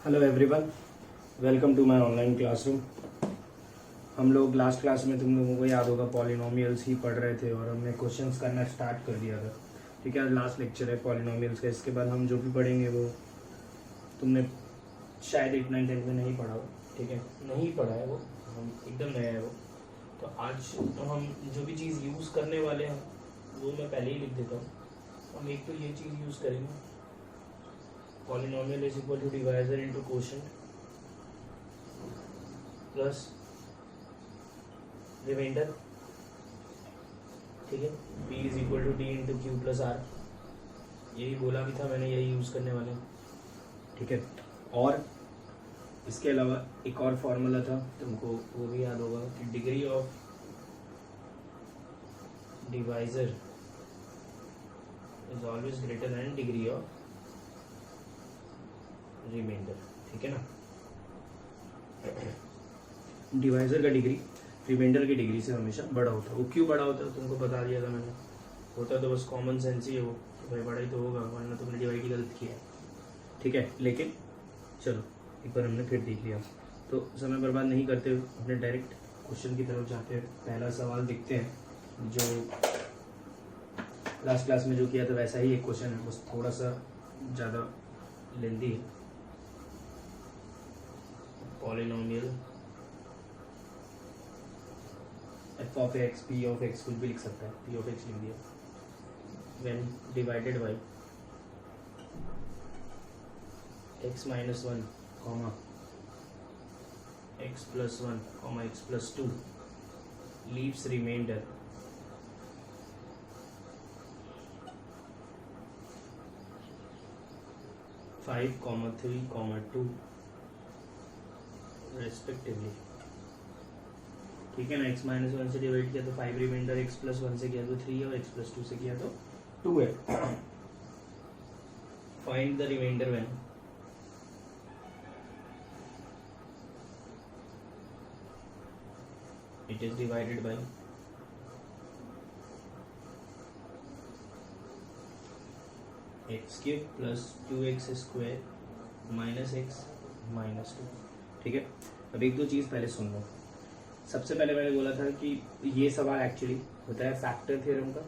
Hello everyone, welcome to my online classroom. हम लोग last class में तुम लोगों को याद होगा पॉलिनोमियल्स ही पढ़ रहे थे और हमने क्वेश्चंस करना स्टार्ट कर दिया था। ठीक है, लास्ट लेक्चर है पॉलिनोमियल्स का। इसके बाद हम जो भी पढ़ेंगे वो तुमने शायद 8, 9, 10 में नहीं पढ़ा हो। ठीक है, नहीं पढ़ा है वो, हम एकदम नया है वो। तो आज तो हम जो भी चीज़ यूज़ करने वाले हैं वो मैं पहले ही लिख देता हूँ। हम एक तो ये चीज़ यूज़ करेंगे, polynomial is equal to divisor into quotient plus remainder. ठीक है, p is equal to D into Q plus R. यही बोला भी था मैंने, यही यूज़ करने वाले हैं। ठीक है, और इसके अलावा एक और फॉर्मूला था तुमको, वो भी याद होगा कि degree of divisor is always greater than degree of remainder. ठीक है ना, डिवाइजर का डिग्री रिमाइंडर की डिग्री से हमेशा बड़ा होता है। वो क्यों बड़ा होता है तुमको बता दिया था मैंने। होता तो बस कॉमन सेंस ही है वो, तो भाई बड़ा ही तो होगा, वरना तुमने डिवाइड ही गलत किया है। ठीक है, लेकिन चलो एक बार हमने फिर देख लिया, तो समय बर्बाद नहीं करते हुए अपने डायरेक्ट क्वेश्चन की तरफ जाते हैं। पहला सवाल देखते हैं, जो लास्ट क्लास में जो किया था वैसा ही एक क्वेश्चन है, बस थोड़ा सा ज़्यादा लेंदी है। Polynomial f of x, p of x कुछ भी लिख सकता है, p of x लिख दिया। when divided by x minus 1, x plus 1, x plus 2 leaves remainder five, 3, 2 respectively। ठीक है ना, x माइनस 1 से डिवाइड किया तो 5 रिमाइंडर, x प्लस 1 से किया तो 3 है, और x प्लस 2 से किया तो 2 है। Find the remainder when it is divided by x cube plus 2x square minus x minus 2। ठीक है, अब एक दो चीज़ पहले सुन लो। सबसे पहले मैंने बोला था कि ये सवाल एक्चुअली होता है फैक्टर थ्योरम का,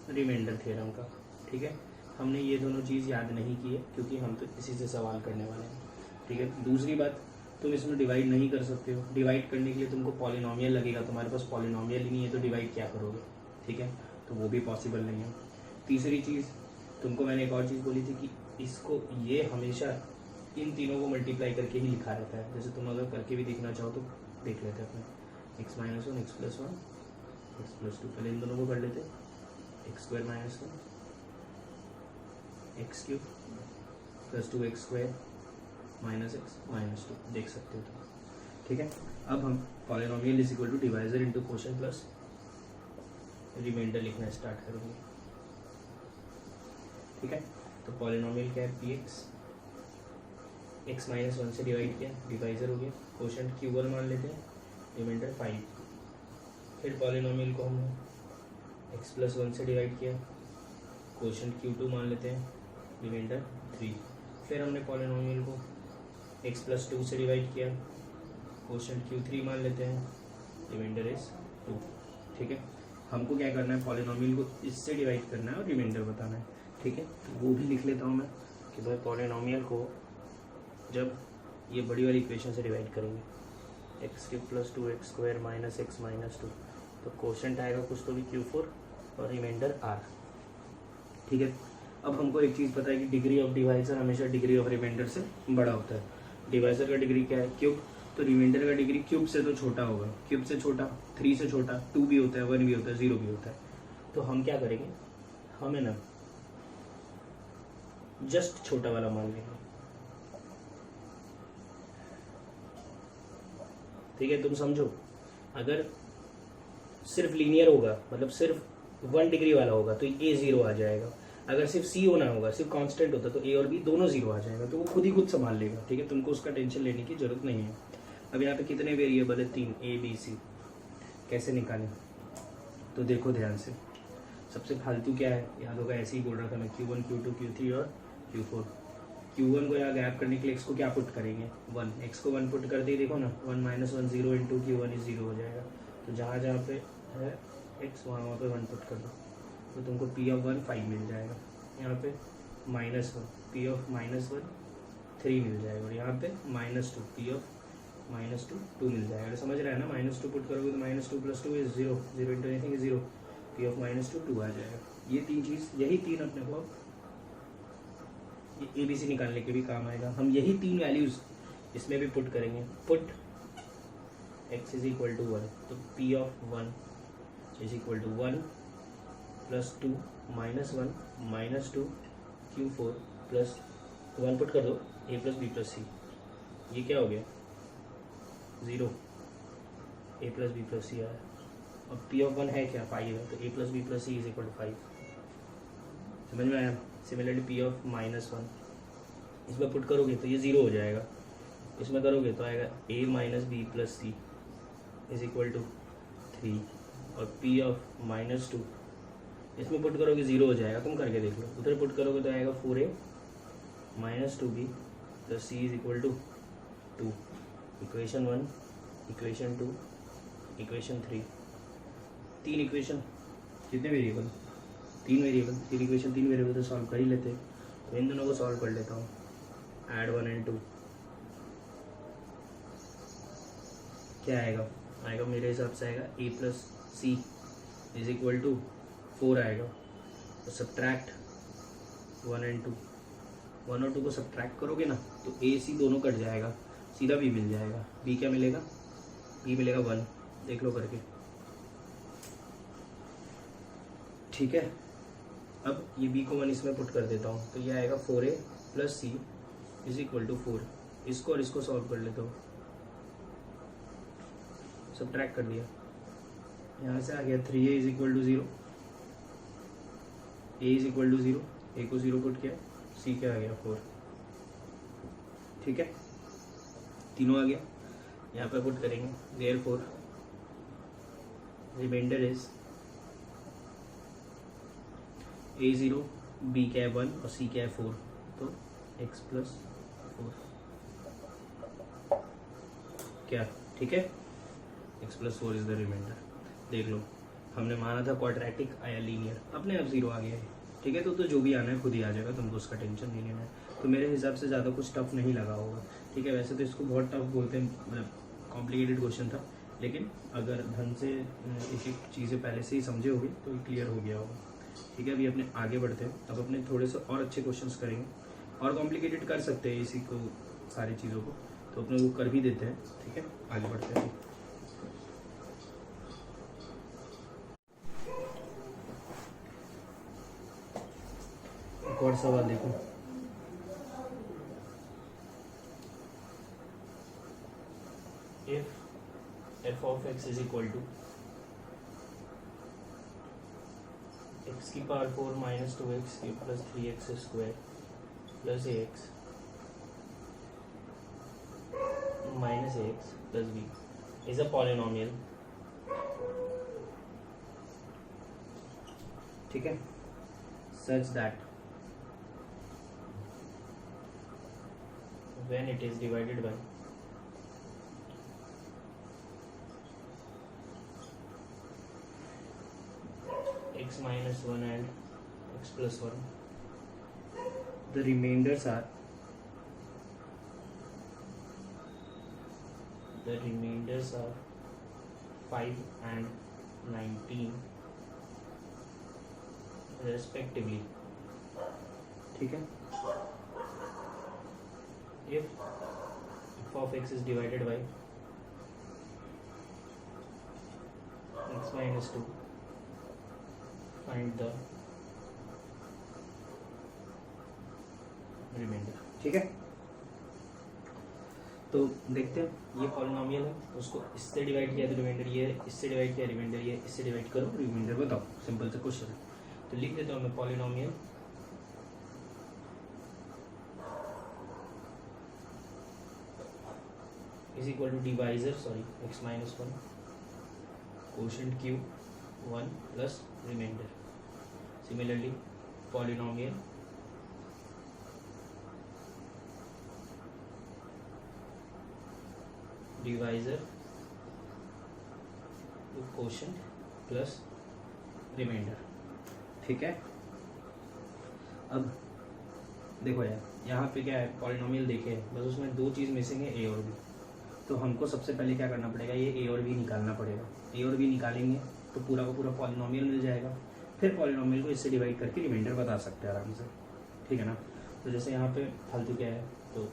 रिमाइंडर थ्योरम का। ठीक है, हमने ये दोनों चीज़ याद नहीं की है क्योंकि हम तो इसी से सवाल करने वाले हैं। ठीक है, दूसरी बात, तुम इसमें डिवाइड नहीं कर सकते हो। डिवाइड करने के लिए तुमको पॉलिनोमियल लगेगा, तुम्हारे पास पॉलिनोमियल ही नहीं है तो डिवाइड क्या करोगे। ठीक है, तो वो भी पॉसिबल नहीं है। तीसरी चीज़, तुमको मैंने एक और चीज़ बोली थी कि इसको ये हमेशा इन तीनों को मल्टीप्लाई करके ही लिखा रहता है। जैसे तुम अगर करके भी देखना चाहो तो देख लेते हैं अपने, x minus 1, x plus 1, x plus 2। पहले इन दोनों को कर लेते, x square minus 1, x cube plus 2x square minus x minus 2। देख सकते हो तुम। ठीक है, अब हम polynomial is equal to divisor into quotient plus remainder लिखना स्टार्ट करेंगे। ठीक है, तो पॉलिनोमियल क्या है, px, x माइनस 1 से डिवाइड किया, डिवाइजर हो गया। कोशेंट q1 मान लेते हैं, रिमाइंडर 5। फिर पॉलिनोमियल को हमने x प्लस 1 से डिवाइड किया, कोशेंट q2 मान लेते हैं, रिमाइंडर 3। फिर हमने पॉलिनोमियल को x प्लस 2 से डिवाइड किया, कोशेंट q3 मान लेते हैं, रिमाइंडर इज 2। ठीक है, हमको क्या करना है, पॉलिनोमियल को इससे डिवाइड करना है और रिमाइंडर बताना है। ठीक है, तो वो भी लिख लेता हूँ मैं कि भाई पॉलिनोमियल को जब ये बड़ी वाली इक्वेशन से डिवाइड करेंगे, x cube plus 2x square minus x minus 2, तो कोशेंट आएगा कुछ तो भी q4 और रिमाइंडर r। ठीक है, अब हमको एक चीज़ पता है कि डिग्री ऑफ डिवाइजर हमेशा डिग्री ऑफ रिमाइंडर से बड़ा होता है। डिवाइजर का डिग्री क्या है, क्यूब, तो रिमाइंडर का डिग्री क्यूब से तो छोटा होगा। क्यूब से छोटा, 3 से छोटा, 2 भी होता है, 1 भी होता है, 0 भी होता है। तो हम क्या करेंगे, हमें ना जस्ट छोटा वाला मान लेंगे। ठीक है, तुम समझो, अगर सिर्फ लीनियर होगा, मतलब सिर्फ 1 डिग्री वाला होगा तो a 0 आ जाएगा। अगर सिर्फ c होना होगा, सिर्फ कांस्टेंट होता तो a और b दोनों 0 आ जाएगा, तो वो खुद ही खुद संभाल लेगा। ठीक है, तुमको उसका टेंशन लेने की जरूरत नहीं है। अब यहाँ पे कितने वेरिएबल है, 3, a b c। कैसे निकालें, तो देखो ध्यान से। सबसे फालतू क्या है, याद होगा, ऐसे ही बोल रहा था मैं, Q1 Q2 Q3 और Q4। Q1 को यहाँ गैप करने के लिए x को क्या पुट करेंगे 1, x को 1 पुट कर दिए, देखो ना 1 - 1 0 इंटू Q1 इज 0 हो जाएगा। तो जहाँ जहाँ पे है x वहाँ पे 1 पुट कर दो तो तुमको P ऑफ 1 5 मिल जाएगा। यहाँ पे -1 P ऑफ -1 3 मिल जाएगा और यहाँ पे -2 P ऑफ -2 2 मिल जाएगा। समझ रहे हैं ना, -2 पुट करोगे तो -2 + 2 is 0, 0 into anything is 0, P of -2 2 आ जाएगा। ये तीन चीज़, यही तीन अपने को ये ABC निकालने के भी काम आएगा। हम यही तीन वैल्यूज़ इसमें भी पुट करेंगे। Put x is equal to 1 तो P of 1 is equal to 1 + 2 -1 -2 Q4 plus 1 put कर दो A + B + C, ये क्या हो गया 0, A + B + C आया। अब P ऑफ 1 है क्या 5 है तो A + B + C is equal to 5। समझ में आया। सिमिलरली P ऑफ -1 इसमें पुट करोगे तो ये 0 हो जाएगा, इसमें करोगे तो आएगा A - B + C is equal to 3 और P ऑफ -2 इसमें पुट करोगे 0 हो जाएगा। तुम करके देख लो, उधर पुट करोगे तो आएगा 4A - 2B + C is equal to 2। Equation 1, equation 2, equation 3, तीन इक्वेशन, कितने वेरिएबल 3 वेरिएबल, 3 इक्वेशन 3 वेरिएबल तो सॉल्व कर ही लेते हैं। तो इन दोनों को सॉल्व कर लेता हूँ। ऐड 1 और 2 क्या आएगा, आएगा मेरे हिसाब से आएगा A + C is equal to 4 आएगा। तो सब्ट्रैक्ट 1 और 2, 1 और 2 को सब्ट्रैक्ट करोगे ना तो A C दोनों कट जाएगा, सीधा B मिल जाएगा। B क्या मिलेगा, B मिलेगा 1, देख लो करके, ठीक है। अब ये B को 1 इसमें पुट कर देता हूँ तो ये आएगा 4A + C is equal to 4। इसको और इसको सॉल्व कर लेता हूँ, सब्ट्रैक्ट कर दिया, यहाँ से आ गया 3A is equal to 0, A is equal to 0, A को 0 पुट किया, C क्या आ गया 4, ठीक है। तीनों आ गया, यहाँ पे पुट करेंगे, therefore remainder is A 0, B क्या है 1 और C क्या है 4, तो x + 4 क्या, ठीक है, x + 4 इज द रिमाइंडर। देख लो, हमने माना था क्वाड्रेटिक आया लीनियर, अपने आप 0 आ गया है, ठीक है। तो जो भी आना है खुद ही आ जाएगा, तुमको उसका टेंशन नहीं लेना है। तो मेरे हिसाब से ज़्यादा कुछ टफ नहीं लगा होगा, ठीक है। वैसे तो इसको बहुत टफ बोलते हैं, मतलब कॉम्प्लिकेटेड क्वेश्चन था, लेकिन अगर ढंग से एक एक चीज़ें पहले से ही समझे होगी तो ये क्लियर हो गया होगा, ठीक है। अभी अपने आगे बढ़ते हैं, अब अपने थोड़े से और अच्छे क्वेश्चंस करेंगे, और कॉम्प्लिकेटेड कर सकते हैं इसी को, सारी चीज़ों को, तो अपने वो कर भी देते हैं, ठीक है। आगे बढ़ते हैं। एक और सवाल देखो, if f of x is equal to x की power 4 - 2x + 3x² + ax - ax + b is a polynomial, ठीक है, such that when it is divided by x - 1 and x + 1, the remainders are 5 and 19 respectively, ठीक है। if f of x is divided by x - 2, find the remainder, ठीक है। तो देखते हैं, ये पॉलिनोमियल है, उसको इससे डिवाइड किया तो रिमाइंडर ये, इससे डिवाइड किया रिमाइंडर ये, इससे डिवाइड करो रिमाइंडर बताओ, सिंपल सा क्वेश्चन है। तो लिख देता हूँ मैं polynomial is equal to divisor, sorry x - 1 quotient Q1 plus remainder. Similarly polynomial divisor quotient plus remainder. ठीक है, अब देखो यार यहाँ पे क्या है, पॉलिनोमियल देखे बस उसमें दो चीज़ मिसिंग है, ए और बी। तो हमको सबसे पहले क्या करना पड़ेगा, ये ए और बी निकालना पड़ेगा। ए और बी निकालेंगे तो पूरा का पूरा पॉलिनोमियल मिल जाएगा। फिर पॉलिनोमियल को इससे डिवाइड करके रिमाइंडर बता सकते हैं आराम से। ठीक है ना। तो जैसे यहाँ पे फालतू क्या है, तो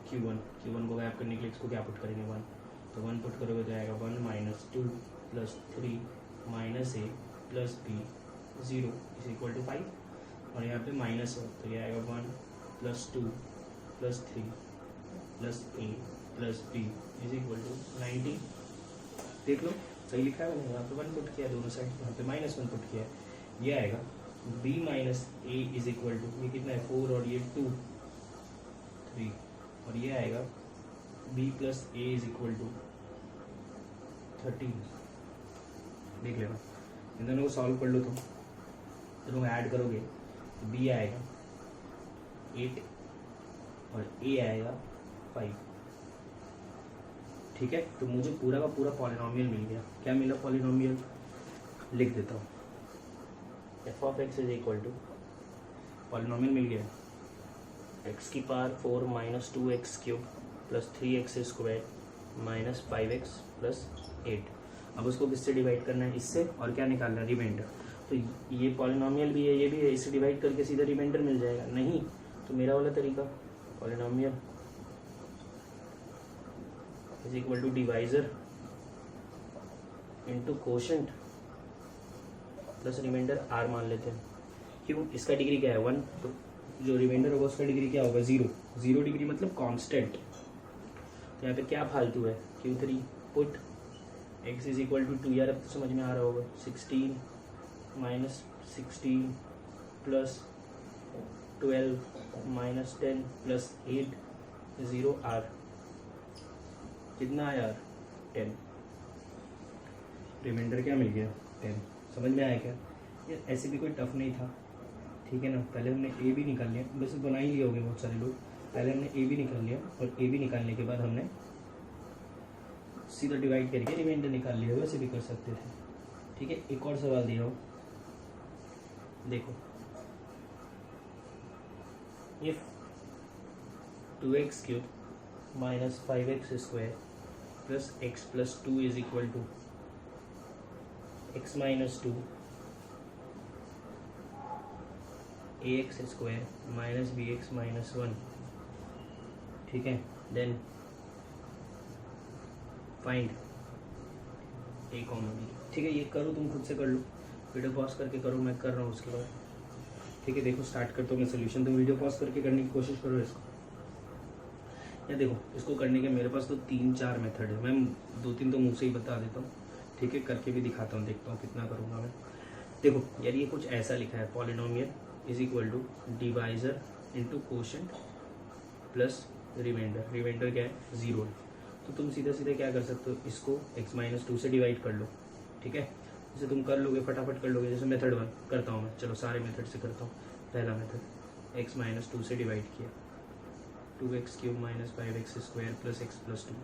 Q1 को गैप करने के लिए इसको क्या पुट करेंगे 1, तो 1 पुट करोगे तो आएगा 1 - 2 + 3 - a + b 0 = 5, और यहाँ पे माइनस है तो ये आएगा 1 + 2 + 3 + a + b = 90। देख लो सही लिखा है मैंने, यहाँ पे 1 पुट किया दोनों साइड, यहाँ पे -1 पुट किया है। ये आएगा b - a = ये कितना है 4 और ये 2 3, और ये आएगा b + a = 13। देख लेना, इन दोनों को सॉल्व कर लो तुम, दोनों को ऐड करोगे तो b आएगा 8 और a आएगा 5। ठीक है, तो मुझे पूरा का पूरा पॉलिनोमियल मिल गया। क्या मिला पॉलिनोमियल, लिख देता हूँ, f(x) = पॉलिनोमियल मिल गया x⁴ 4 - 2x³ + 3x² - 5x + 8। अब उसको किससे डिवाइड करना है, इससे, और क्या निकालना है, रिमाइंडर। तो ये पॉलिनोमियल भी है, ये भी है, इससे डिवाइड करके सीधा रिमाइंडर मिल जाएगा। नहीं तो मेरा वाला तरीका, polynomial = divisor into quotient plus remainder r मान लेते हैं। क्यों, इसका डिग्री क्या है 1, तो जो रिमाइंडर होगा उसका डिग्री क्या होगा 0। 0 डिग्री मतलब कांस्टेंट। तो यहाँ पे क्या फालतू है, Q3 पुट x = 2। यार अब तो समझ में आ रहा होगा, 16 - 16 + 12 - 10 + 8 0 r, कितना यार 10। रिमाइंडर क्या मिल गया 10। समझ में आया क्या, ये ऐसे भी कोई टफ नहीं था। ठीक है ना, पहले हमने ए भी निकाल लिया, वैसे बना ही लिए होंगे बहुत सारे लोग। पहले हमने ए भी निकाल लिया, और ए भी निकालने के बाद हमने सीधा डिवाइड करके रिमाइंडर निकाल लिया, वैसे भी कर सकते थे। ठीक है, एक और सवाल दिया हो, देखो, if 2x³ - 5x² + x + 2 = x - 2 ax² - bx - 1। ठीक है, देन फाइंड a, b। ठीक है, ये करो, तुम खुद से कर लो, वीडियो पॉज करके करो, मैं कर रहा हूँ उसके बाद। ठीक है, देखो स्टार्ट करता हूँ मैं सोल्यूशन, तुम वीडियो पॉज करके करने की कोशिश करो इसको। या देखो, इसको करने के मेरे पास तो 3-4 मेथड है, मैं 2-3 तो मुँह से ही बता देता हूँ। ठीक है, करके भी दिखाता हूँ, देखता हूँ कितना करूँगा मैं। देखो यार, ये कुछ ऐसा लिखा है, polynomial = divisor into quotient plus remainder. Remainder क्या है 0 है, तो तुम सीधे सीधे क्या कर सकते हो, इसको x - 2 से डिवाइड कर लो। ठीक है, जैसे तुम कर लोगे, फटाफट कर लोगे। जैसे मेथड 1 करता हूँ मैं, चलो सारे मेथड से करता हूँ। पहला मेथड x - 2 से डिवाइड किया, 2x³ - 5x² + x + 2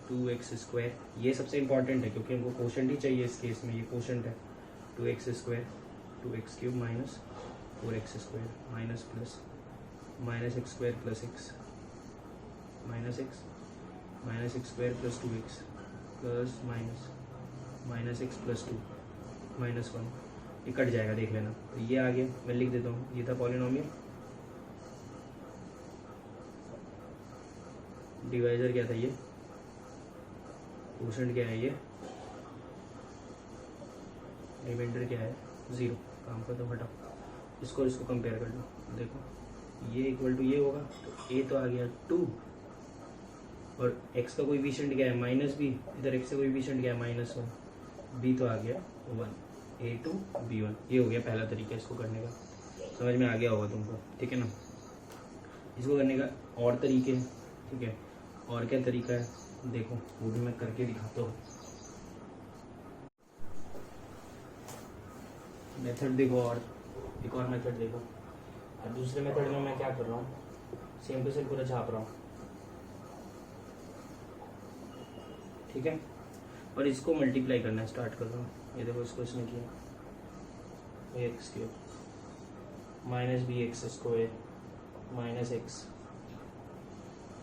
2x²। ये सबसे इंपॉर्टेंट है क्योंकि हमको कोशेंट ही चाहिए इस केस में, ये कोशेंट है। 2x² 2x³ - 4x² minus plus -x² + x -x² + 2x plus -x + 2 -1। ये कट जाएगा, देख लेना। तो ये आ गया, मैं लिख देता हूँ, ये था पॉलिनोमियल। डिवाइजर क्या था ये, कोशेंट क्या है ये, रिमाइंडर क्या है 0। काम का तो हटाओ, इसको इसको कंपेयर कर लो। देखो ये = ये होगा, तो a तो आ गया 2, और x का कोएफिशिएंट क्या है -b, इधर x का कोएफिशिएंट क्या है -1, b तो आ गया 1, a2 b1। ये हो गया पहला तरीका इसको करने का, समझ में आ गया होगा तुमको। ठीक है ना, इसको करने का और तरीके हैं। ठीक है, और क्या तरीका है देखो, वो भी मैं करके दिखाता हूँ। मेथड देखो, और एक और मेथड देखो। और दूसरे मेथड में मैं क्या कर रहा हूँ, सेम टू सेम पूरा छाप रहा हूँ। ठीक है, और इसको मल्टीप्लाई करना स्टार्ट कर रहा हूँ। ये देखो इसको इसने किया x cube minus b x square minus x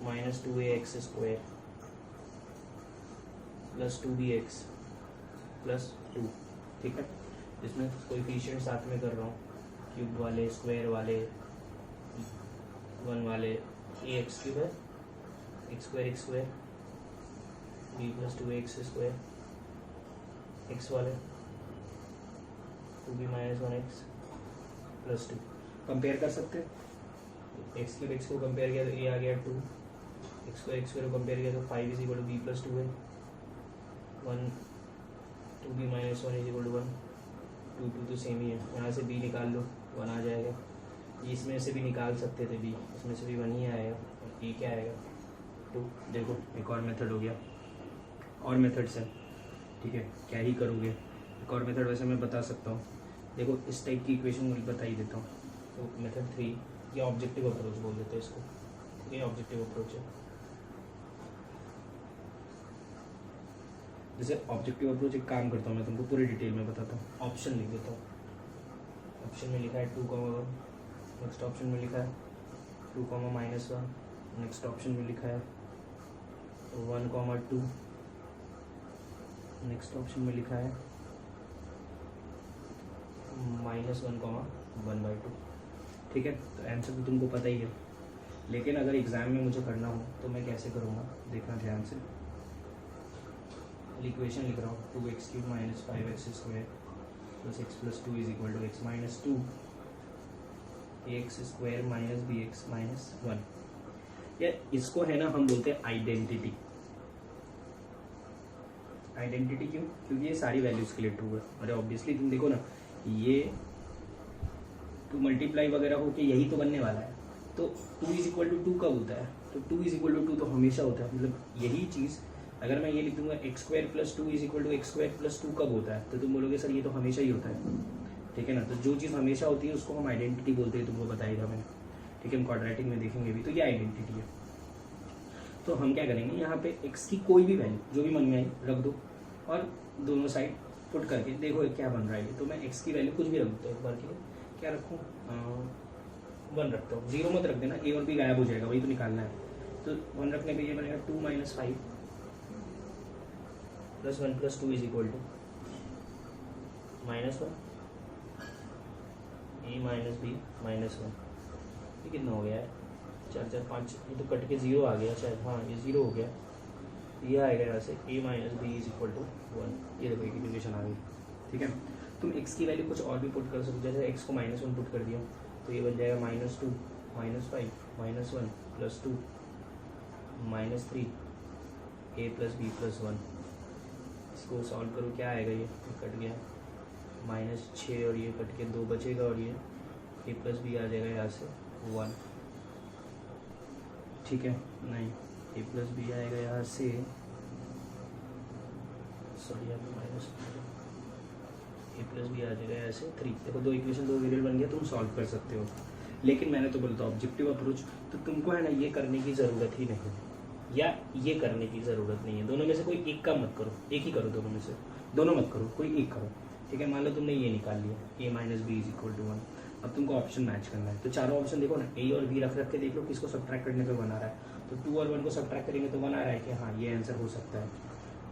minus 2ax square plus 2bx plus 2। ठीक है, इसमें कोएफिशिएंट साथ में कर रहा हूँ, क्यूब वाले स्क्वायर वाले 1 वाले ए एक्स क्यूब है x square b plus 2ax square x वाले 2b minus 1x plus 2। Compare कर सकते हैं, एक्स क्यूब एक्स को कंपेयर किया तो ए आ गया 2, एक्स स्क्वायर को कंपेयर किया तो 5 is equal to b plus 2 है 1, 2b minus 1 is equal to 1, 2 तो सेम ही है, यहाँ से b निकाल लो 1 आ जाएगा, इसमें से भी निकाल सकते थे b, इसमें से भी 1 ही आएगा और e क्या आएगा 2। देखो एक और मेथड हो गया, और मेथड से ठीक है क्या ही करोगे, एक और मेथड वैसे मैं बता सकता हूँ। देखो इस टाइप की इक्वेशन मैं बता ही देता हूँ। तो मेथड 3 ये ऑब्जेक्टिव अप्रोच बोल देते हैं इसको, ये ऑब्जेक्टिव अप्रोच है। जैसे ऑब्जेक्टिव अप्रोच एक काम करता हूँ मैं तुमको पूरी डिटेल में बताता हूँ। ऑप्शन लिख देता हूँ, ऑप्शन में लिखा है 2,1, नेक्स्ट ऑप्शन में लिखा है 2,-1, नेक्स्ट ऑप्शन में लिखा है 1,2, नेक्स्ट ऑप्शन में लिखा है -1,1/2। ठीक है, तो आंसर तो तुमको पता ही है, लेकिन अगर एग्जाम में मुझे करना हो तो मैं कैसे करूँगा देखना ध्यान से। इक्वेशन लिख रहा हूँ 2x³ minus 5x square plus x plus 2 is equal to x minus 2 ax square minus bx minus 1। या इसको है ना हम बोलते हैं आइडेंटिटी। आइडेंटिटी क्यों? क्योंकि ये सारी वैल्यूज के लिए ट्रू है। अरे ऑब्वियसली तुम देखो ना, ये टू मल्टीप्लाई वगैरह होके यही तो बनने वाला है। तो 2 इज इक्वल टू 2 कब होता है? तो 2 इज इक्वल टू 2 तो हमेशा होता है। मतलब यही चीज़ अगर मैं ये लिख दूंगा x square plus 2 is equal to x square plus 2 कब होता है, तो तुम बोलोगे सर ये तो हमेशा ही होता है। ठीक है ना, तो जो चीज़ हमेशा होती है उसको हम आइडेंटिटी बोलते हैं, तुमको बताएगा मैंने। ठीक है, हम क्वाड्रेटिक में देखेंगे भी, तो ये आइडेंटिटी है। तो हम क्या करेंगे, यहाँ पे x की कोई भी वैल्यू जो भी मन में आई रख दो और दोनों साइड पुट करके देखो क्या बन रहा है। तो मैं x की वैल्यू कुछ भी रख देता हूँ, एक बार के लिए क्या रखूँ 1 रखता हूँ। 0 मत रख देना, a और b गायब हो जाएगा, वही तो निकालना है। तो 1 रखने पे ये बनेगा 2 - 5 plus 1 plus 2 is equal to -1 a minus b minus 1। ये कितना हो गया है 4 4 5, ये तो कट के 0 आ गया शायद, हाँ ये 0 हो गया। ये आएगा यहाँ से a minus b is equal to 1। ये देखो एक इक्वेशन आ गई। ठीक है, तुम x की वैल्यू कुछ और भी पुट कर सकते हो। जैसे x को -1 पुट कर दिया तो ये बन जाएगा -2 -5 -1 plus 2 -3 a plus B plus 1। इसको सॉल्व करो क्या आएगा, ये कट गया -6 और ये कट के 2 बचेगा और ये a प्लस बी आ जाएगा यहाँ से 1। ठीक है, नहीं a प्लस बी आएगा यहाँ से, सॉरी यहाँ पे माइनस a प्लस बी आ जाएगा यहाँ से 3। देखो दो इक्वेशन 2 वेरिएबल बन गया, तुम सॉल्व कर सकते हो। लेकिन मैंने तो बोलता ऑब्जेक्टिव अप्रोच, तो तुमको है ना ये करने की ज़रूरत ही नहीं या ये करने की ज़रूरत नहीं है। दोनों में से कोई एक का मत करो, एक ही करो। दोनों में से दोनों मत करो, कोई एक करो। ठीक है, मान लो तुमने ये निकाल लिया a minus b is equal to 1। अब तुमको ऑप्शन मैच करना है, तो चारों ऑप्शन देखो ना, a और b रख के देख लो किसको सब्ट्रैक्ट करने पे 1 आ रहा है। तो 2 और 1 को सब्ट्रैक्ट करेंगे तो 1 आ रहा है कि हाँ ये आंसर हो सकता है।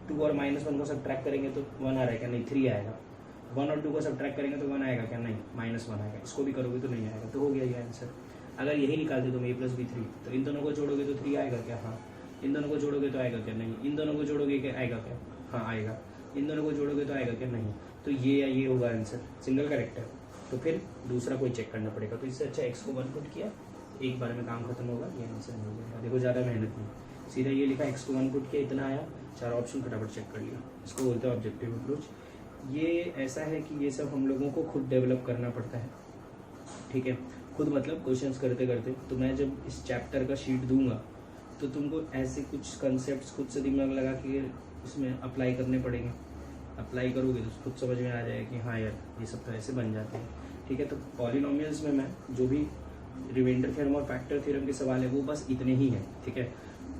2 और -1 को सब्ट्रैक्ट करेंगे तो 1 आ रहा है क्या? नहीं, 3 आएगा। 1 और 2 को सब्ट्रैक्ट करेंगे तो 1 आएगा क्या? नहीं, -1 आएगा। इसको भी करोगे तो नहीं आएगा, तो हो गया ये आंसर। अगर यही निकालते तुम a प्लस बी 3, तो इन दोनों को जोड़ोगे तो 3 आएगा क्या? हाँ। इन दोनों को जोड़ोगे तो आएगा क्या? नहीं। इन दोनों को जोड़ोगे क्या आएगा क्या? हाँ आएगा। इन दोनों को जोड़ोगे तो आएगा क्या? नहीं। तो ये या ये होगा आंसर, सिंगल करेक्ट है। तो फिर दूसरा कोई चेक करना पड़ेगा। तो इससे अच्छा x को 1 पुट किया, एक बार में काम खत्म होगा, ये आंसर हो जाएगा। देखो ज़्यादा मेहनत नहीं, सीधा ये लिखा x को 1 पुट किया, इतना आया, 4 ऑप्शन फटाफट चेक कर लिया। इसको बोलते हैं ऑब्जेक्टिव अप्रोच। ये ऐसा है कि ये सब हम लोगों को खुद डेवलप करना पड़ता है। ठीक है, खुद मतलब क्वेश्चंस करते करते। तो मैं जब इस चैप्टर का शीट दूंगा तो तुमको ऐसे कुछ कंसेप्ट खुद से दिमाग लगा के इसमें अप्लाई करने पड़ेंगे। अप्लाई करोगे तो खुद समझ में आ जाएगा कि हाँ यार ये सब तो ऐसे बन जाते हैं। ठीक है, तो पॉलिनोमियल्स में मैं जो भी रिमाइंडर थ्योरम और फैक्टर थ्योरम के सवाल है वो बस इतने ही हैं। ठीक है,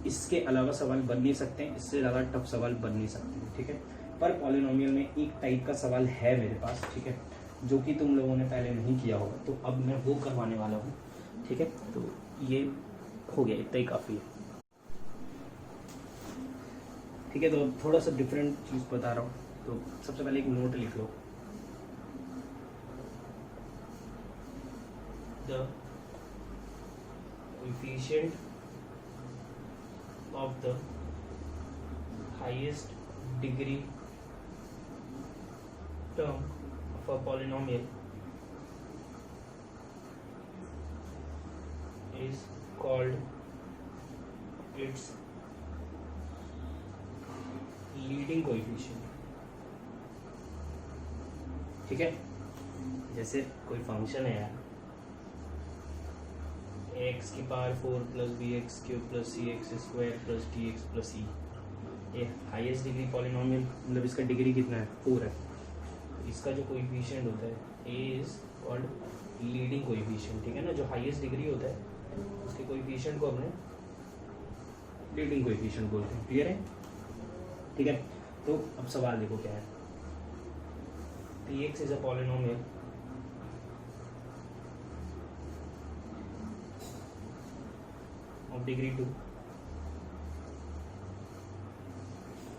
इसके अलावा सवाल बन नहीं सकते हैं, इससे ज़्यादा टफ सवाल बन नहीं सकते हैं, ठीक है। पर पॉलिनोमियल में एक टाइप का सवाल है मेरे पास, ठीक है, जो कि तुम लोगों ने पहले नहीं किया होगा, तो अब मैं वो करवाने वाला हूँ, ठीक है। तो ये हो गया, इतना ही काफ़ी है, ठीक है। तो थोड़ा सा डिफरेंट चीज़ बता रहा हूँ। तो सबसे पहले एक नोट लिख लो, the coefficient of the highest degree term of a polynomial is called its leading coefficient, ठीक है। जैसे कोई फंक्शन है यार, एक्स की power 4 plus B X cube plus C X square plus D X plus C, ये highest degree polynomial, मतलब इसका डिग्री कितना है, 4 है। इसका जो कोएफिशिएंट होता है ए इज कॉल्ड लीडिंग कोएफिशिएंट, ठीक है ना। जो हाईएस्ट डिग्री होता है उसके कोएफिशिएंट को हमने लीडिंग कोएफिशिएंट बोलते हैं, क्लियर है, ठीक है। तो अब सवाल देखो क्या है, px is a polynomial of degree 2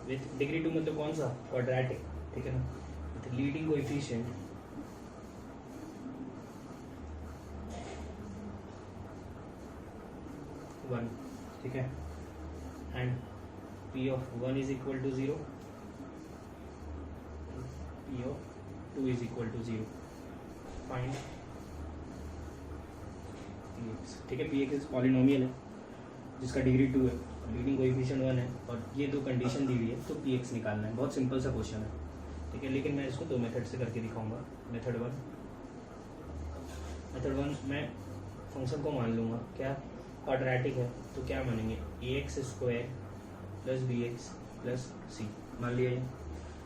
with degree 2 मतलब कौन सा, क्वाड्रेटिक, ठीक है ना, विथ लीडिंग कोएफिशिएंट वन, ठीक है, and p of 1 is equal to 0, p of 2 is equal to 0, find px, ठीक है। px इज पॉलिनोमियल है जिसका डिग्री 2 है, लीडिंग कोएफिशिएंट 1 है, और ये दो कंडीशन दी हुई है, तो px निकालना है। बहुत सिंपल सा क्वेश्चन है, ठीक है। लेकिन मैं इसको दो मेथड से करके दिखाऊंगा। मेथड वन मैं फंक्शन को मान लूँगा क्या, क्वाड्रेटिक है, तो क्या मानेंगे, ax square plus B X plus C, मान लिया ये।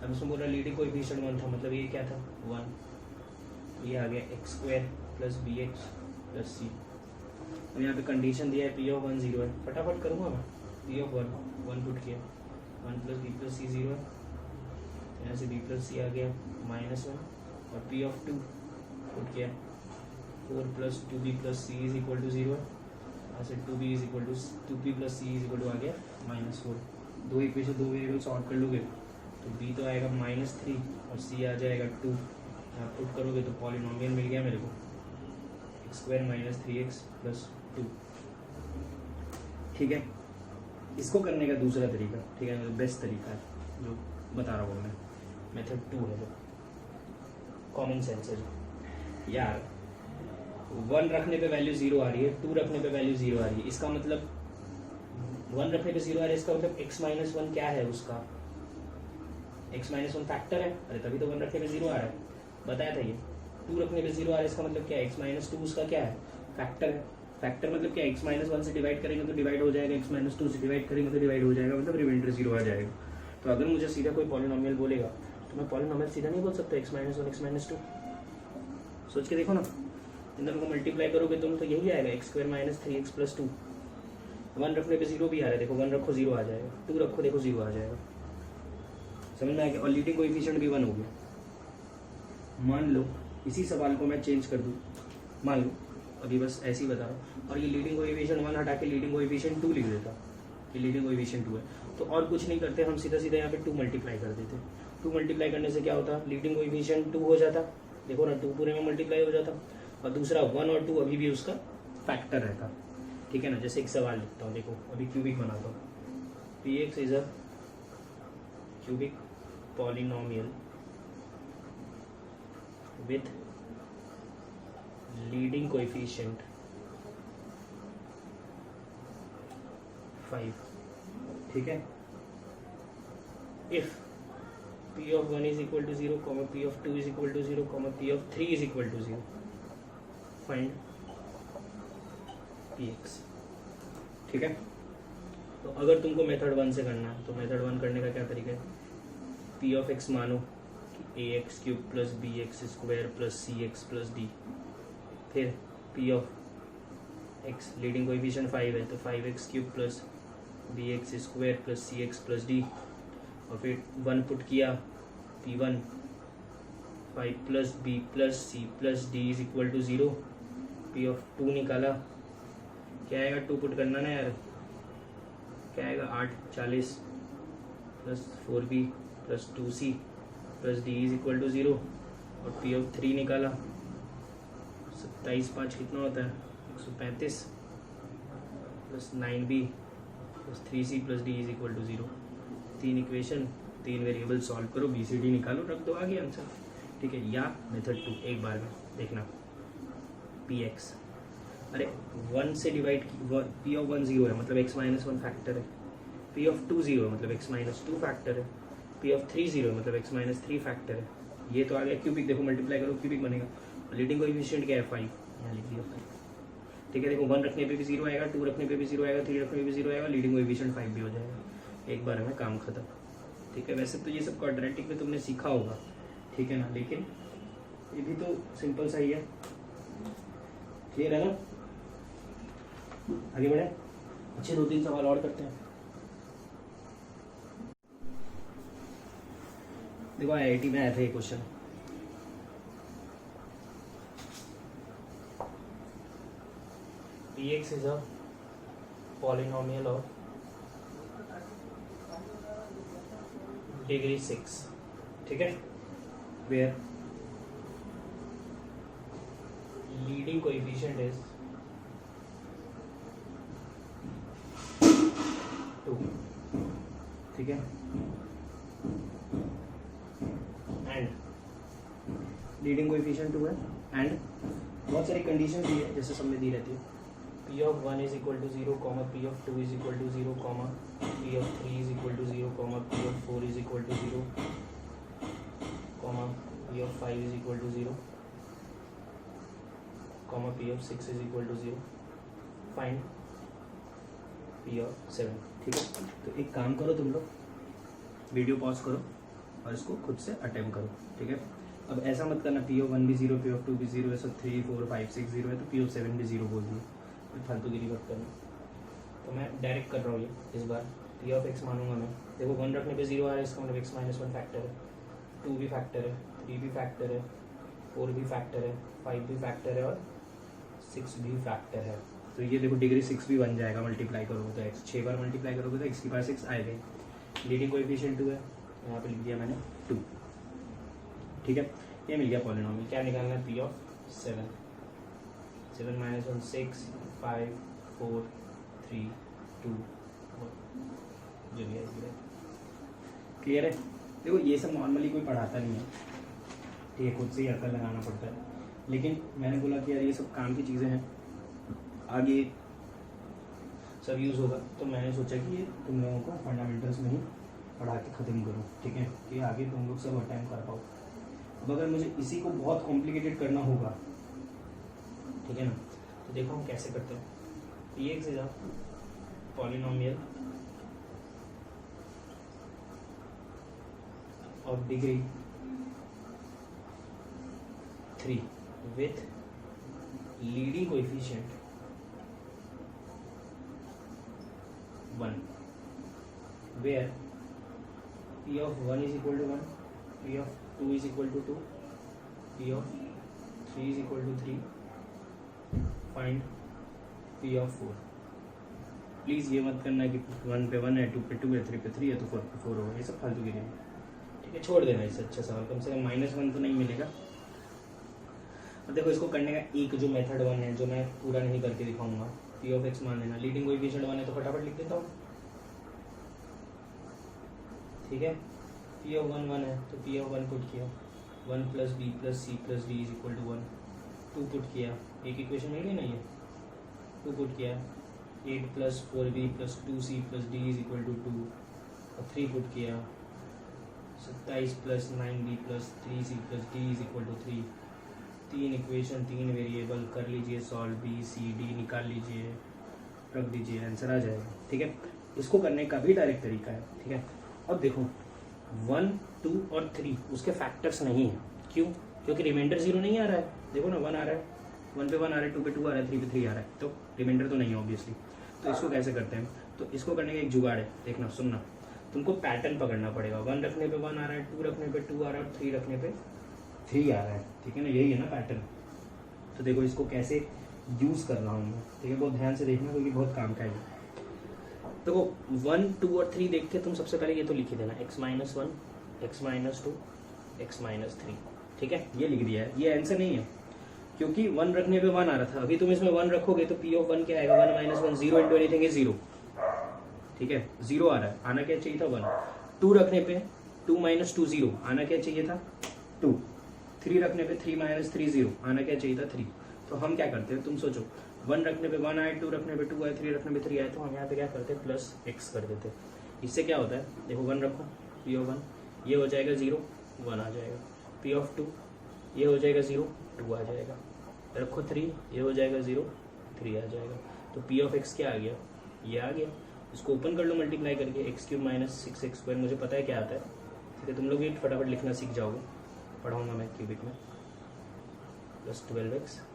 अब इसमें बोला लीडिंग कोएफिशिएंट 1 था, मतलब ये क्या था, 1, ये आ गया X square plus B X plus C. अब यहाँ पे कंडीशन दिया है पी ऑफ 1 0 है, फटाफट करूँगा मैं। पी ऑफ 1 पुट किया, 1 प्लस बी प्लस सी 0 है, यहाँ से बी प्लस सी आ गया -1, और पी ऑफ 2 पुट किया, 4 plus 2b plus C is equal to 0 है, यहाँ से 2b is equal to 2p plus C is equal to आ गया -4। दो इक्वेशन दो वेरिएबल सॉल्व कर लोगे तो b तो आएगा -3 और c आ जाएगा 2, यहाँ पुट करोगे तो पॉलिनोमियल मिल गया मेरे को, एक्स स्क्वायर -3x प्लस 2, ठीक है। इसको करने का दूसरा तरीका, ठीक है, मतलब बेस्ट तरीका है जो बता रहा हूँ मैं, मेथड 2 है, जो कॉमन सेंस है जो, यार 1 रखने पे वैल्यू 0 आ रही है, 2 रखने पे वैल्यू 0 आ रही है, इसका मतलब 1 रखने पे 0 आ रहा है, इसका मतलब x-1 क्या है उसका, x-1 फैक्टर है, अरे तभी तो 1 रखने पे 0 आ रहा है, बताया था ये। 2 रखने पे 0 आ रहा है, इसका मतलब क्या है, x-2 उसका क्या है, फैक्टर है। फैक्टर मतलब क्या, x-1 से डिवाइड करेंगे तो डिवाइड हो जाएगा, x-2 से डिवाइड करेंगे तो डिवाइड हो जाएगा, मतलब रिमाइंडर 0 आ जाएगा। तो अगर मुझे सीधा कोई पॉलिनोमियल बोलेगा तो मैं पॉलिनोमियल सीधा नहीं बोल सकता x-1 x-2, सोच के देखो ना, इन दोनों को मल्टीप्लाई करोगे तुम तो यही आएगा, एक्स स्क्वायर -3x प्लस 2। 1 रखने पे 0 भी आ रहा है, देखो 1 रखो 0 आ जाएगा, 2 रखो देखो 0 आ जाएगा, समझ में आ गया। और लीडिंग कोएफिशिएंट भी 1 हो गया। मान लो इसी सवाल को मैं चेंज कर दूँ, मान लो अभी बस ऐसे ही बता रहा हूँ, और ये लीडिंग कोएफिशिएंट 1 हटा के लीडिंग कोएफिशिएंट 2 लिख देता, ये लीडिंग कोएफिशिएंट 2 है, तो और कुछ नहीं करते हम, सीधा सीधा यहाँ पे 2 मल्टीप्लाई कर देते। 2 मल्टीप्लाई करने से क्या होता, लीडिंग कोएफिशिएंट 2 हो जाता, देखो ना 2 पूरे में मल्टीप्लाई हो जाता, और दूसरा 1 और 2 अभी भी उसका फैक्टर रहता, ठीक है ना। जैसे एक सवाल लिखता हूँ, देखो अभी क्यूबिक बनाता हूँ, px is a cubic polynomial with leading coefficient 5, ठीक है। If p of 1 is equal to 0, p of 2 is equal to 0, p of 3 is equal to 0, find px, ठीक है। तो अगर तुमको मेथड 1 से करना है तो मेथड 1 करने का क्या तरीका है, p of x मानो कि ax³ plus bx square plus cx plus d, फिर p of x leading coefficient 5 है तो 5x³ plus B x square plus C X plus D, और फिर 1 पुट किया P1 5 plus B plus C plus D is equal to 0, P of 2 निकाला, क्या आएगा 2 put करना ना यार, क्या आएगा 8 40 plus 4b plus 2c plus D is equal to 0, और P ऑफ 3 निकाला 27 5 कितना होता है 135 plus 9b plus 3c plus D is equal to 0। 3 equation 3 variable solve करो, BCD निकालो, रख दो आगे आंसर, ठीक है। या मेथड 2 एक बार में देखना, Px अरे 1 से डिवाइड P ऑफ 1 0 है मतलब x माइनस 1 फैक्टर है, P ऑफ 2 0 है मतलब x माइनस 2 फैक्टर है, P ऑफ 3 0 है मतलब x माइनस 3 फैक्टर है। ये तो आ गया क्यूबिक, देखो मल्टीप्लाई करो क्यूबिक बनेगा। लीडिंग कोएफिशिएंट क्या है 5, यहाँ लिख दिया 5, ठीक है। देखो 1 रखने पे भी 0 आएगा, 2 रखने पे भी 0 आएगा, 3 रखने पे भी 0 आएगा, लीडिंग कोएफिशिएंट 5 भी हो जाएगा, एक बार में काम खत्म, ठीक है। वैसे तो ये सब क्वाड्रेटिक में तुमने सीखा होगा, ठीक है ना, लेकिन ये भी तो सिंपल सा ही है, क्लियर है ना। आगे बढ़े, अच्छे 2-3 सवाल और करते हैं। देखो IIT में आया था ये question, Px is a polynomial of degree 6, ठीक है, where leading coefficient is 2, ठीक है, and leading coefficient 2 है, and बहुत सारी कंडीशन दी है जैसे सब में दी रहती है, P of 1 is equal to 0, P of 2 is equal to 0, P of 3 is equal to 0, P of 4 is equal to 0, P of 5 is equal to 0, P of 6 is equal to 0, find P of 7, ठीक है। तो एक काम करो तुम लोग, video pause करो और इसको खुद से अटेम्प्ट करो, ठीक है। अब ऐसा मत करना P of 1 भी 0, P of 2 भी 0 है, सब 3 4 5 6 0 है, तो P of 7 भी 0 बोल दिए, फालतूगिरी मत करना। तो मैं डायरेक्ट कर रहा हूँ ये इस बार, P ऑफ x मानूंगा मैं। देखो 1 रखने पे 0 आ रहा है, इसका मतलब x माइनस 1 फैक्टर है, 2 भी फैक्टर है, 3 भी फैक्टर है, 4 भी फैक्टर है, 5 भी फैक्टर है, और 6 भी फैक्टर है। तो ये देखो डिग्री 6 भी बन जाएगा, मल्टीप्लाई करोगे तो x 6 बार मल्टीप्लाई करोगे तो x की पावर 6 आएगा। लीडिंग कोएफिशिएंट 2 है, यहाँ पे लिख दिया मैंने 2, ठीक है। ये मिल गया पॉलिनोमियल। क्या निकालना है? P ऑफ 7, 7 माइनस 1 6 5 4 3 2 1, जो भी है क्लियर है। देखो ये सब नॉर्मली कोई पढ़ाता नहीं है, ठीक है, खुद से ही अकल लगाना पड़ता है, लेकिन मैंने बोला कि यार ये सब काम की चीज़ें हैं, आगे सब यूज़ होगा, तो मैंने सोचा कि ये तुम लोगों को फंडामेंटल्स में ही पढ़ा के ख़त्म करूँ, ठीक है, कि आगे तुम लोग सब अटेम्प्ट कर पाओ। अब अगर मुझे इसी को बहुत कॉम्प्लिकेटेड करना होगा, ठीक है ना, तो देखो हम कैसे करते हैं। Px is a polynomial of degree 3 with leading coefficient 1, where P of 1 is equal to 1, P of 2 is equal to 2, P of 3 is equal to 3, find P of 4। Please ये मत करना कि 1 पे 1 है, 2 पे 2 है, 3 पे 3 है तो 4 पे 4 होगा, ये सब फालतू गिरी है, ठीक है, छोड़ देना इससे अच्छा सवाल, कम से कम -1 तो नहीं मिलेगा। अब देखो इसको करने का एक जो मेथड 1 है, जो मैं पूरा नहीं करके दिखाऊंगा, P ऑफ x मान लेना, लीडिंग कोएफिशिएंट 1 है तो फटाफट लिख देता हूँ, ठीक है। P ऑफ 1 1 है तो P ऑफ 1 पुट किया, 1 plus B plus C plus D is equal to 1, 2 put किया, एक इक्वेशन मिल गई ना, ये 2 पुट किया, 8 plus 4b plus 2c plus D is equal to 2, और 3 पुट किया, 27 plus 9b plus 3c plus D is equal to 3, 3 equation 3 variable कर लीजिए सॉल्व, बी सी डी निकाल लीजिए, रख दीजिए, आंसर आ जाएगा, ठीक है। इसको करने का भी डायरेक्ट तरीका है, ठीक है। अब देखो 1 2 और 3 उसके फैक्टर्स नहीं है, क्यों? क्योंकि रिमाइंडर 0 नहीं आ रहा है, देखो ना 1 आ रहा है, 1 पे 1 आ रहा है, 2 पे 2 आ रहा है, 3 पे 3 आ रहा है, तो रिमाइंडर तो नहीं है ऑब्वियसली। तो इसको कैसे करते हैं, तो इसको करने का एक जुगाड़ है, देखना सुनना, तुमको पैटर्न पकड़ना पड़ेगा। 1 रखने पे 1 आ रहा है, 2 रखने पे 2 आ रहा है, 3 रखने पे 3 आ रहा है, ठीक है ना, यही है ना पैटर्न। तो देखो इसको कैसे यूज़ कर रहा हूँ मैं, ठीक है, बहुत ध्यान से देखना क्योंकि बहुत काम का है। देखो 1, 2 और 3 देख के तुम सबसे पहले ये तो लिख ही देना, x-1, x-2, x-3, ठीक है, ये लिख दिया है। ये आंसर नहीं है क्योंकि 1 रखने पे 1 आ रहा था, अभी तुम इसमें 1 रखोगे तो p ऑफ 1 क्या आएगा, 1 - 1, 0 इंटू एनीथिंग इज 0, ठीक है, 0 आ रहा है, आना क्या चाहिए था 1। 2 रखने पे 2 - 2 0, आना क्या चाहिए था 2। 3 रखने पे 3 - 3 0, आना क्या चाहिए था 3। तो हम क्या करते हैं, तुम सोचो, 1 रखने पे 1 आए, 2 रखने पे 2 आए, 3 रखने पे 3 आए, तो हम यहाँ पे क्या करते हैं प्लस x कर देते हैं। इससे क्या होता है, देखो 1 रखो, p ऑफ 1 ये हो जाएगा 0, 1 आ जाएगा, p ऑफ 2 ये हो जाएगा 0, 2 आ जाएगा, रखो 3 ये हो जाएगा 0, 3 आ जाएगा। तो p ऑफ x क्या आ गया, ये आ गया। इसको ओपन कर लो मल्टीप्लाई करके, x³ - 6x², मुझे पता है क्या आता है, ठीक है, तुम लोग ये फटाफट लिखना सीख जाओगे, पढ़ाऊंगा मैं क्यूबिक में, प्लस 12x -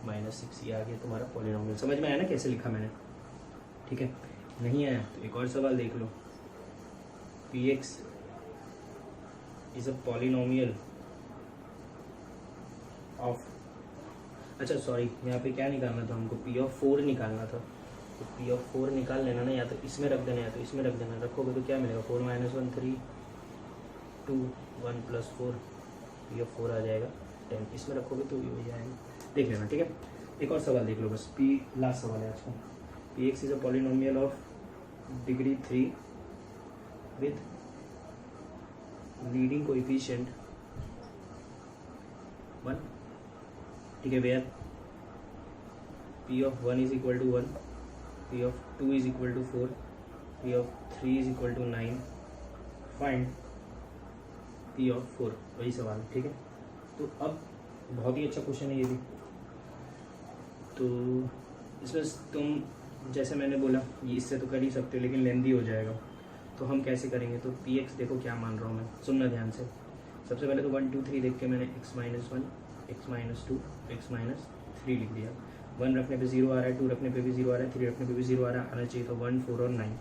6, ये आ गया तुम्हारा पॉलिनोमियल। समझ में आया ना कैसे लिखा मैंने, ठीक है, नहीं आया तो एक और सवाल देख लो, px is a polynomial of, अच्छा सॉरी, यहाँ पे क्या निकालना था हमको, p ऑफ 4 निकालना था, तो p ऑफ 4 निकाल लेना ना, या तो इसमें रख देना या तो इसमें रख देना, रखोगे तो क्या मिलेगा 4 - 1 3 2 1 + 4, p ऑफ 4 आ जाएगा 10, इसमें रखोगे तो ये हो जाएगा, देख लेना, ठीक है। एक और सवाल देख लो बस, p लास्ट सवाल है आज का, px is a polynomial of degree 3 with leading coefficient 1, ठीक है, where p of 1 is equal to 1, p of 2 is equal to 4, p of 3 is equal to 9, find p of 4, वही सवाल है, ठीक है। तो अब बहुत ही अच्छा क्वेश्चन है ये भी, तो इसमें तुम जैसे मैंने बोला ये इससे तो कर ही सकते हो लेकिन लेंदी हो जाएगा, तो हम कैसे करेंगे, तो px देखो क्या मान रहा हूँ मैं, सुनना ध्यान से। सबसे पहले तो 1 2 3 देख के मैंने x-1, x-2, x-3 लिख दिया। 1 रखने पे 0 आ रहा है, 2 रखने पे भी 0 आ रहा है, 3 रखने पे भी 0 आ रहा है, आना चाहिए तो 1 4 और 9।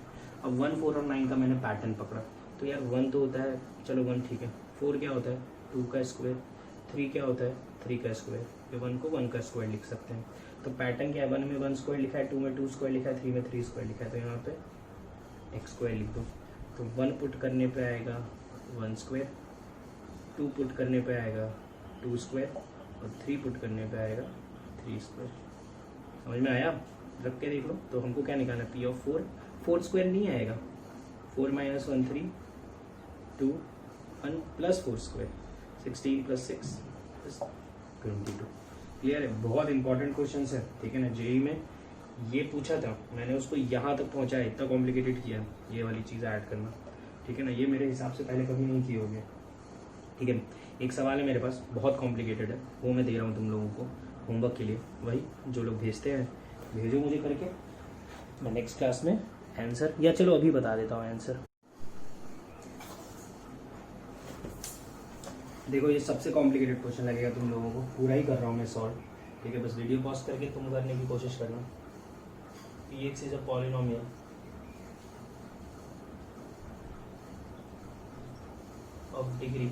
अब 1 4 और 9 का मैंने पैटर्न पकड़ा, तो यार 1 तो होता है, चलो 1 ठीक है, 4 क्या होता है 2 का स्क्वायर, 3 क्या होता है 3 का स्क्वायर, ये 1 को 1 का स्क्वायर लिख सकते हैं। तो पैटर्न क्या है, 1 में 1 स्क्वायर लिखा है, 2 में 2 स्क्वायर लिखा है, 3 में 3 स्क्वायर लिखा है, तो यहाँ पे x स्क्वायर लिख दो। तो 1 पुट करने पे आएगा 1 स्क्वायर, 2 पुट करने पे आएगा 2 स्क्वायर और 3 पुट करने पे आएगा 3 स्क्वायर। समझ में आया, रख के देख लो। तो हमको क्या निकालना है, p ऑफ 4, 4 स्क्वायर नहीं आएगा, 4 - 1 3 2 1 + 4 स्क्वायर 16 + 6 + 22। क्लियर है, बहुत इंपॉर्टेंट क्वेश्चन है, ठीक है ना। जेई में ये पूछा था, मैंने उसको यहाँ तक पहुँचाया, इतना कॉम्प्लिकेटेड किया ये वाली चीज़ ऐड करना, ठीक है ना। ये मेरे हिसाब से पहले कभी नहीं किए होंगे, ठीक है। एक सवाल है मेरे पास बहुत कॉम्प्लिकेटेड है, वो मैं दे रहा हूँ तुम लोगों को होमवर्क के लिए, वही जो लोग भेजते हैं भेजो मुझे करके, मैं नेक्स्ट क्लास में आंसर, या चलो अभी बता देता हूँ आंसर। देखो ये सबसे कॉम्प्लिकेटेड क्वेश्चन लगेगा तुम लोगों को, पूरा ही कर रहा हूँ मैं सॉल्व, ठीक है। बस वीडियो पॉज करके तुम करने की कोशिश करना। px is a polynomial of degree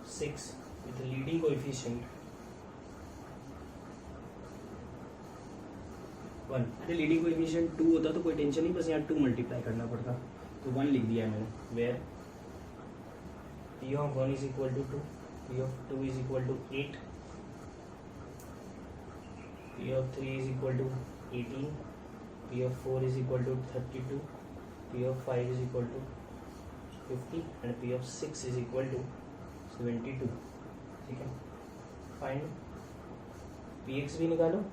6 with a leading coefficient 1। अरे लीडिंग कोएफिशिएंट 2 होता तो कोई टेंशन नहीं, बस यहाँ 2 मल्टीप्लाई करना पड़ता, तो 1 लिख दिया है मैंने। Where p of 1 is equal to 2, p of 2 is equal to 8, p of 3 is equal to 18, p of 4 is equal to 32, p of 5 is equal to 50 and p of 6 is equal to 72, ठीक है। Find px भी निकालो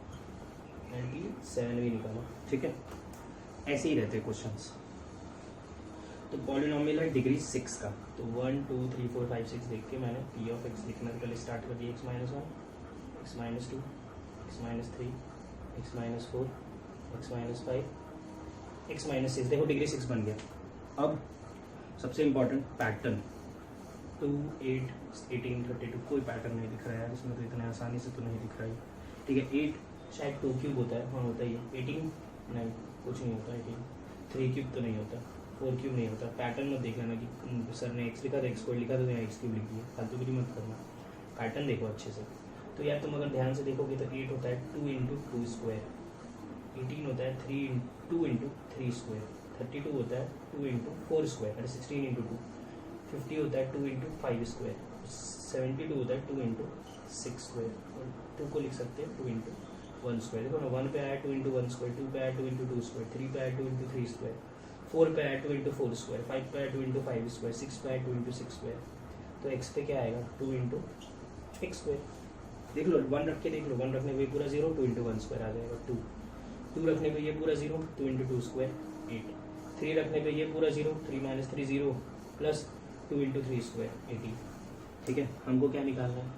and p7 भी निकालो, ठीक है। ऐसे ही रहते क्वेश्चंस। तो पॉलिनोमियल है डिग्री 6 का, तो 1 2 3 4 5 6 देख के मैंने p ऑफ x लिखना पहले स्टार्ट कर दिया, x - 1 x - 2 x - 3 x - 4 x - 5 x - 6, देखो डिग्री 6 बन गया। अब सबसे इम्पॉर्टेंट पैटर्न 2 8 18 32, कोई पैटर्न नहीं दिख रहा है यार इसमें, तो इतने आसानी से तो नहीं दिख रहा है, ठीक है। 8 शायद 2 क्यूब होता है, हाँ होता ही है, 18 नहीं कुछ नहीं होता 18। 3 क्यूब तो नहीं होता, 4 क्यूब नहीं होता। पैटर्न मत देखना ना कि सर ने एक्स लिखा था, एक्स स्क्वायर लिखा था तो यहाँ एक्स क्यूब लिख दिया, फालतूगिरी मत करना, पैटर्न देखो अच्छे से। तो यार तुम अगर ध्यान से देखोगे तो 8 होता है 2 इंटू 2 स्क्वायर, 18 होता है 2 इंटू 3 स्क्वायर, 32 होता है 2 इंटू 4 स्क्वायर, 16 इंटू 2, 50 होता है 2 इंटू 5 स्क्वायर, 72 होता है 2 इंटू 6 स्क्वायर, और 2 को लिख सकते हैं 2 इंटू 1 स्क्वायर। देखो ना, 1 पे आया 2 इंटू 1 स्क्वायर, 2 पे आया 2 इंटू 2 स्क्वायर, 3 पे आया 2 इंटू 3 स्क्वायर, 4 पे आया 2 इंटू 4 स्क्वायर, 5 पे आया 2 इंटू 5 स्क्वायर, 6 पे आया 2 इंटू 6 स्क्वायर। तो एक्स पे क्या आएगा 2 इंटू एक्स स्क्वायर। देख लो 1 रख के देख लो, 1 रखने पे पूरा 0, 2 इंटू 1 स्क्वायर आ जाएगा 2, 2 रखने पे ये पूरा 0, 2 इंटू 2 स्क्वायर 8, 3 रखने पे ये पूरा 0, 3 माइनस 3 0, प्लस 2 इंटू 3 स्क्वायर 18। ठीक है, हमको क्या निकालना है,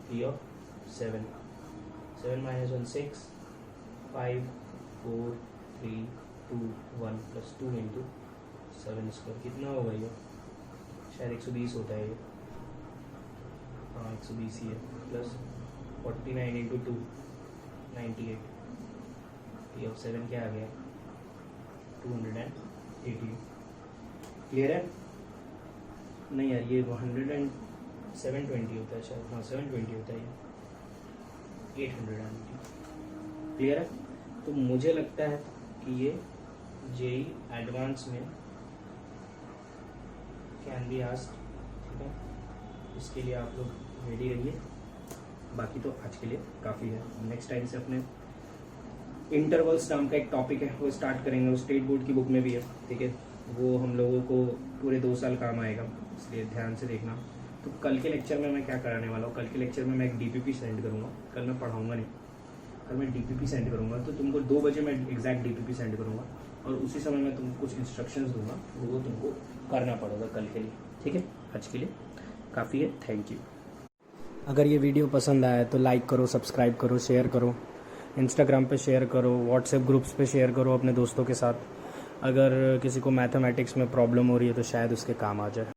P of 7, 7 minus 1 6, 5 4 3 2 1 plus 2 into 7 square कितना होगा ये, शायद 120 होता है ये, हाँ 120 ही है, प्लस 49 इंटू 2 98, पी ऑफ 7 क्या आ गया 280। क्लियर है? नहीं यार ये 720 होता है शायद, हाँ 720 होता है ये, 880। क्लियर है? तो मुझे लगता है कि ये जेई एडवांस में कैन बी आस्क्ड। ठीक है, इसके लिए आप लोग रेडी रहिए, बाकी तो आज के लिए काफ़ी है। नेक्स्ट टाइम से अपने इंटरवल्स नाम का एक टॉपिक है वो स्टार्ट करेंगे, वो स्टेट बोर्ड की बुक में भी है। ठीक है, वो हम लोगों को पूरे 2 साल काम आएगा, इसलिए ध्यान से देखना। तो कल के लेक्चर में मैं क्या कराने वाला हूँ, कल के लेक्चर में मैं एक डीपीपी सेंड करूँगा, कल मैं पढ़ाऊँगा नहीं, कल मैं डीपीपी सेंड करूँगा। तो तुमको 2 बजे मैं एग्जैक्ट डीपीपी सेंड करूँगा और उसी समय मैं तुमको कुछ इंस्ट्रक्शंस दूंगा, वो तुमको करना पड़ेगा कल के लिए। ठीक है, आज के लिए काफ़ी है, थैंक यू। अगर ये वीडियो पसंद आया तो लाइक करो, सब्सक्राइब करो, शेयर करो, इंस्टाग्राम पे शेयर करो, व्हाट्सएप ग्रुप्स पे शेयर करो अपने दोस्तों के साथ। अगर किसी को मैथमेटिक्स में प्रॉब्लम हो रही है तो शायद उसके काम आ जाए।